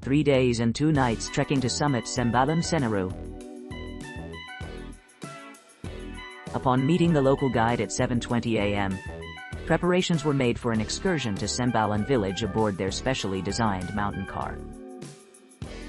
3 days and 2 nights trekking to summit Sembalun, Senaru. Upon meeting the local guide at 7:20 a.m., preparations were made for an excursion to Sembalun village aboard their specially designed mountain car.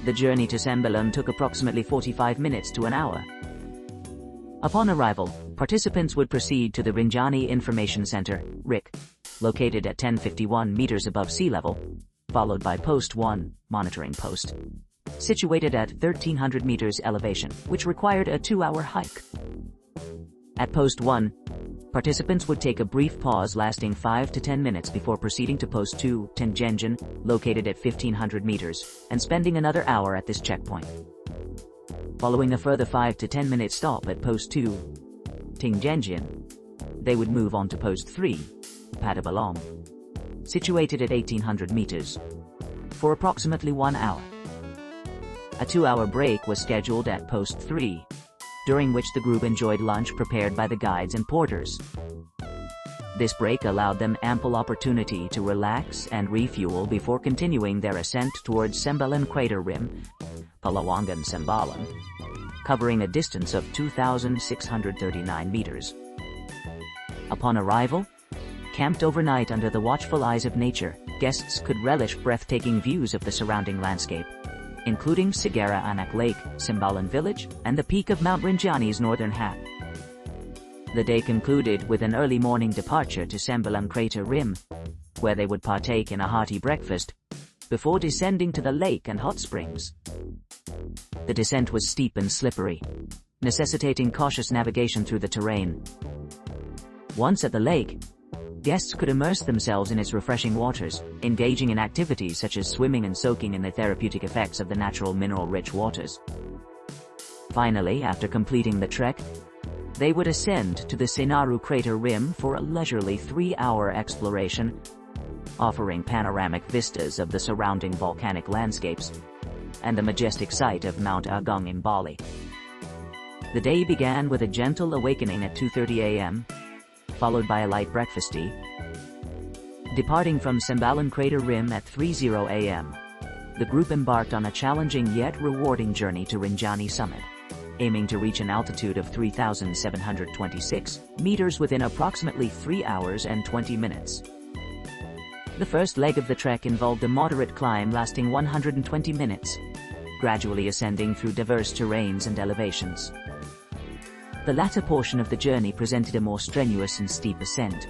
The journey to Sembalun took approximately 45 minutes to an hour. Upon arrival, participants would proceed to the Rinjani Information Center, RIC, located at 1051 meters above sea level, followed by Post 1, monitoring post, situated at 1300 meters elevation, which required a 2-hour hike. At Post 1, participants would take a brief pause lasting 5 to 10 minutes before proceeding to Post 2, Rinjani, located at 1500 meters, and spending another hour at this checkpoint. Following a further 5 to 10 minute stop at Post 2, Rinjani, they would move on to Post 3, Padabalong, situated at 1800 meters, for approximately 1 hour. A 2-hour break was scheduled at Post 3, during which the group enjoyed lunch prepared by the guides and porters. This break allowed them ample opportunity to relax and refuel before continuing their ascent towards Sembalun crater rim, Palawangan Sembalun, covering a distance of 2,639 meters. Upon arrival, camped overnight under the watchful eyes of nature, guests could relish breathtaking views of the surrounding landscape, including Sigara Anak Lake, Sembalun village, and the peak of Mount Rinjani's northern half. The day concluded with an early morning departure to Sembalun crater rim, where they would partake in a hearty breakfast, before descending to the lake and hot springs. The descent was steep and slippery, necessitating cautious navigation through the terrain. Once at the lake, guests could immerse themselves in its refreshing waters, engaging in activities such as swimming and soaking in the therapeutic effects of the natural mineral-rich waters. Finally, after completing the trek, they would ascend to the Senaru crater rim for a leisurely 3-hour exploration, offering panoramic vistas of the surrounding volcanic landscapes and the majestic sight of Mount Agung in Bali. The day began with a gentle awakening at 2:30 a.m., followed by a light breakfast tea. Departing from Sembalun crater rim at 3:00 a.m., the group embarked on a challenging yet rewarding journey to Rinjani summit, aiming to reach an altitude of 3,726 meters within approximately 3 hours and 20 minutes. The first leg of the trek involved a moderate climb lasting 120 minutes, gradually ascending through diverse terrains and elevations. The latter portion of the journey presented a more strenuous and steep ascent,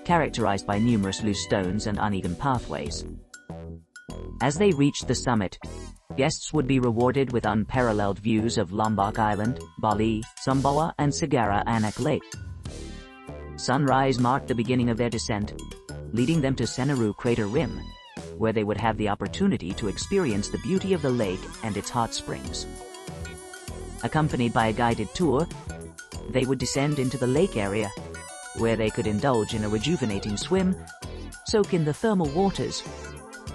characterized by numerous loose stones and uneven pathways. As they reached the summit, guests would be rewarded with unparalleled views of Lombok Island, Bali, Sumbawa, and Sigara Anak Lake. Sunrise marked the beginning of their descent, leading them to Senaru crater rim, where they would have the opportunity to experience the beauty of the lake and its hot springs. Accompanied by a guided tour, they would descend into the lake area, where they could indulge in a rejuvenating swim, soak in the thermal waters,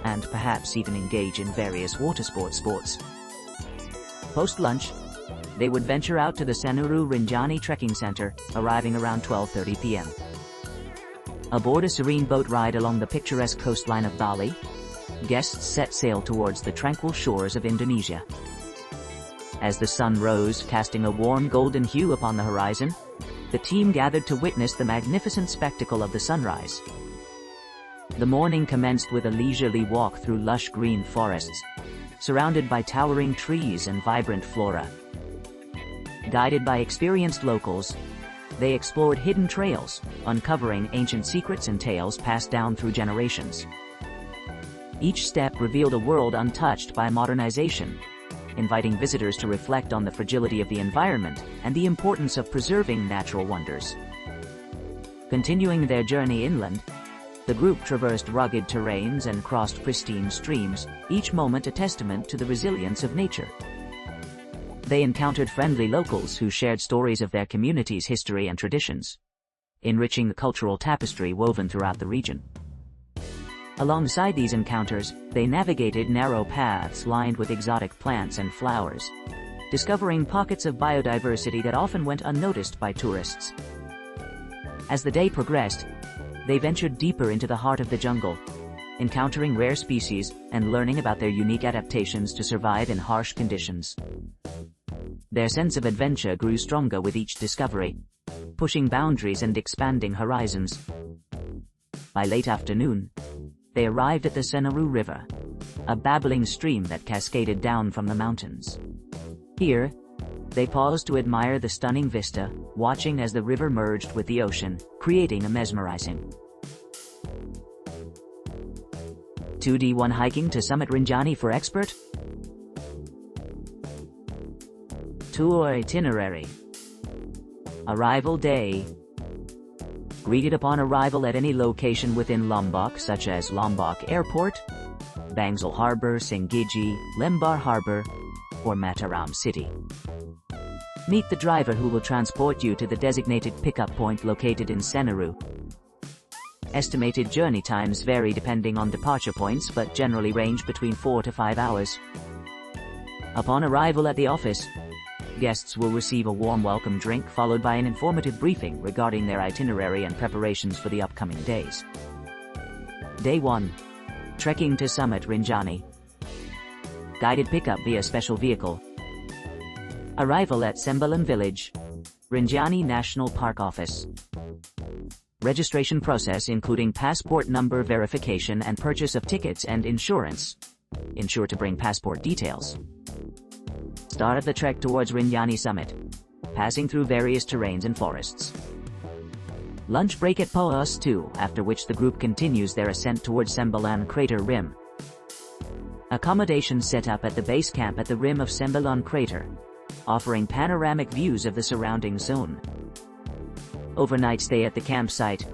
and perhaps even engage in various water sports. Post-lunch, they would venture out to the Senaru Rinjani Trekking Center, arriving around 12:30 p.m. Aboard a serene boat ride along the picturesque coastline of Bali, guests set sail towards the tranquil shores of Indonesia. As the sun rose, casting a warm golden hue upon the horizon, the team gathered to witness the magnificent spectacle of the sunrise. The morning commenced with a leisurely walk through lush green forests, surrounded by towering trees and vibrant flora. Guided by experienced locals, they explored hidden trails, uncovering ancient secrets and tales passed down through generations. Each step revealed a world untouched by modernization, inviting visitors to reflect on the fragility of the environment and the importance of preserving natural wonders. Continuing their journey inland, the group traversed rugged terrains and crossed pristine streams, each moment a testament to the resilience of nature. They encountered friendly locals who shared stories of their community's history and traditions, enriching the cultural tapestry woven throughout the region. Alongside these encounters, they navigated narrow paths lined with exotic plants and flowers, discovering pockets of biodiversity that often went unnoticed by tourists. As the day progressed, they ventured deeper into the heart of the jungle, encountering rare species, and learning about their unique adaptations to survive in harsh conditions. Their sense of adventure grew stronger with each discovery, pushing boundaries and expanding horizons. By late afternoon, they arrived at the Senaru River, a babbling stream that cascaded down from the mountains. Here, they paused to admire the stunning vista, watching as the river merged with the ocean, creating a mesmerizing 2D1 hiking to summit Rinjani for expert. Tour itinerary. Arrival day. Greeted upon arrival at any location within Lombok, such as Lombok Airport, Bangsal Harbor, Singiji, Lembar Harbor, or Mataram City. Meet the driver who will transport you to the designated pickup point located in Senaru. Estimated journey times vary depending on departure points but generally range between 4 to 5 hours. Upon arrival at the office, guests will receive a warm welcome drink followed by an informative briefing regarding their itinerary and preparations for the upcoming days. Day 1. Trekking to summit Rinjani. Guided pickup via special vehicle. Arrival at Sembalun Village, Rinjani National Park Office. Registration process including passport number verification and purchase of tickets and insurance. Ensure to bring passport details. Start of the trek towards Rinjani summit, passing through various terrains and forests. Lunch break at Pos 2, after which the group continues their ascent towards Sembalun crater rim. Accommodation set up at the base camp at the rim of Sembalun crater, offering panoramic views of the surrounding zone. Overnight stay at the campsite.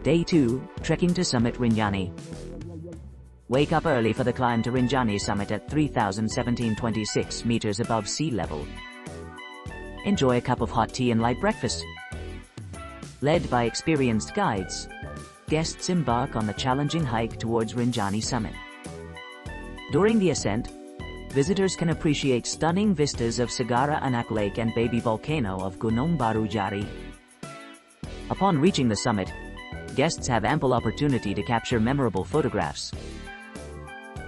Day 2, trekking to summit Rinjani. Wake up early for the climb to Rinjani summit at 3,1726 meters above sea level. Enjoy a cup of hot tea and light breakfast. Led by experienced guides, guests embark on the challenging hike towards Rinjani summit. During the ascent, visitors can appreciate stunning vistas of Sagara Anak Lake and baby volcano of Gunung Baru Jari. Upon reaching the summit, guests have ample opportunity to capture memorable photographs.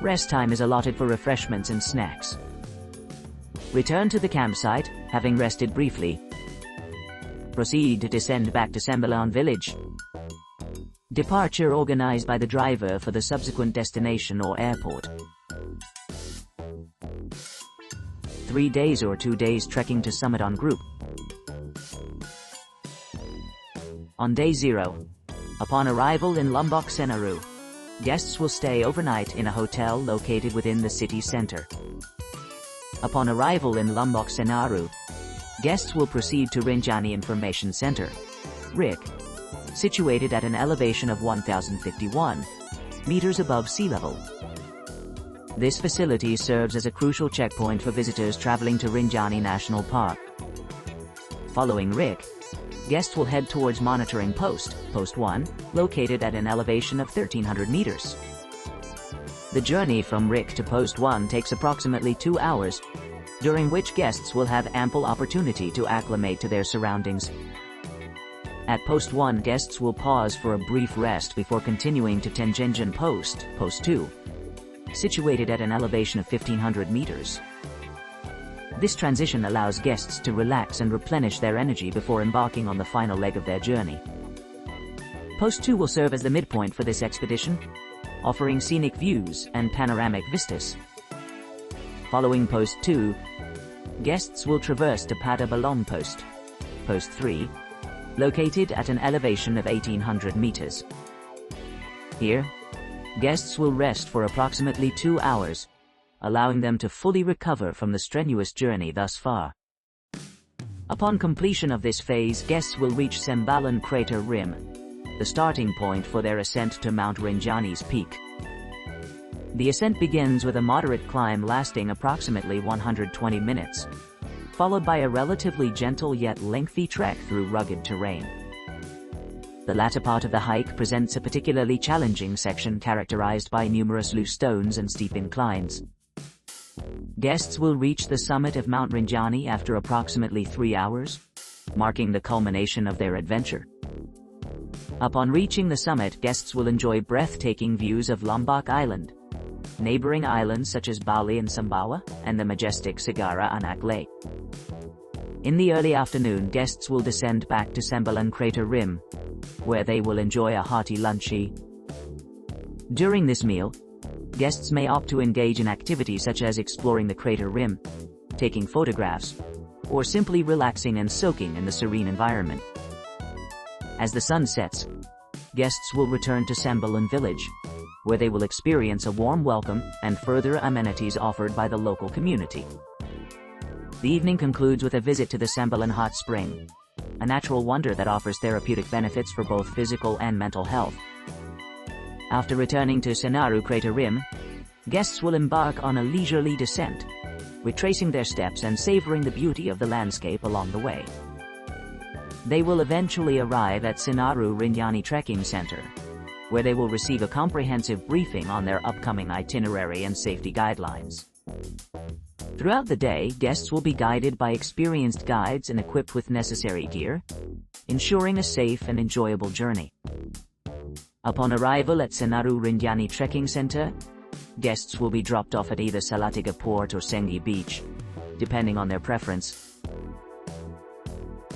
Rest time is allotted for refreshments and snacks. Return to the campsite, having rested briefly. Proceed to descend back to Sembalun village. Departure organized by the driver for the subsequent destination or airport. 3 days or 2 days trekking to summit en group. On day 0, upon arrival in Lombok Senaru, guests will stay overnight in a hotel located within the city center. Upon arrival in Lombok Senaru, guests will proceed to Rinjani Information Center, RIC, situated at an elevation of 1,051 meters above sea level. This facility serves as a crucial checkpoint for visitors traveling to Rinjani National Park. Following RIC, guests will head towards monitoring post 1, located at an elevation of 1,300 meters. The journey from RIC to post 1 takes approximately 2 hours, during which guests will have ample opportunity to acclimate to their surroundings. At post 1, guests will pause for a brief rest before continuing to Tenjenjan post 2, situated at an elevation of 1,500 meters. This transition allows guests to relax and replenish their energy before embarking on the final leg of their journey. Post 2 will serve as the midpoint for this expedition, offering scenic views and panoramic vistas. Following Post 2, guests will traverse to Pada Balong Post 3, located at an elevation of 1,800 meters. Here, guests will rest for approximately 2 hours, allowing them to fully recover from the strenuous journey thus far. Upon completion of this phase, guests will reach Sembalun crater rim, the starting point for their ascent to Mount Rinjani's peak. The ascent begins with a moderate climb lasting approximately 120 minutes, followed by a relatively gentle yet lengthy trek through rugged terrain. The latter part of the hike presents a particularly challenging section characterized by numerous loose stones and steep inclines. Guests will reach the summit of Mount Rinjani after approximately 3 hours, marking the culmination of their adventure. Upon reaching the summit, guests will enjoy breathtaking views of Lombok Island, neighboring islands such as Bali and Sumbawa, and the majestic Segara Anak Lake. In the early afternoon, guests will descend back to Sembalun crater rim, where they will enjoy a hearty lunchie. During this meal, guests may opt to engage in activities such as exploring the crater rim, taking photographs, or simply relaxing and soaking in the serene environment. As the sun sets, guests will return to Sembalun village, where they will experience a warm welcome and further amenities offered by the local community. The evening concludes with a visit to the Sembalun hot spring, a natural wonder that offers therapeutic benefits for both physical and mental health. After returning to Senaru crater rim, guests will embark on a leisurely descent, retracing their steps and savoring the beauty of the landscape along the way. They will eventually arrive at Senaru Rinjani Trekking Center, where they will receive a comprehensive briefing on their upcoming itinerary and safety guidelines. Throughout the day, guests will be guided by experienced guides and equipped with necessary gear, ensuring a safe and enjoyable journey. Upon arrival at Senaru Rinjani Trekking Center, guests will be dropped off at either Salatiga Port or Sengi Beach, depending on their preference.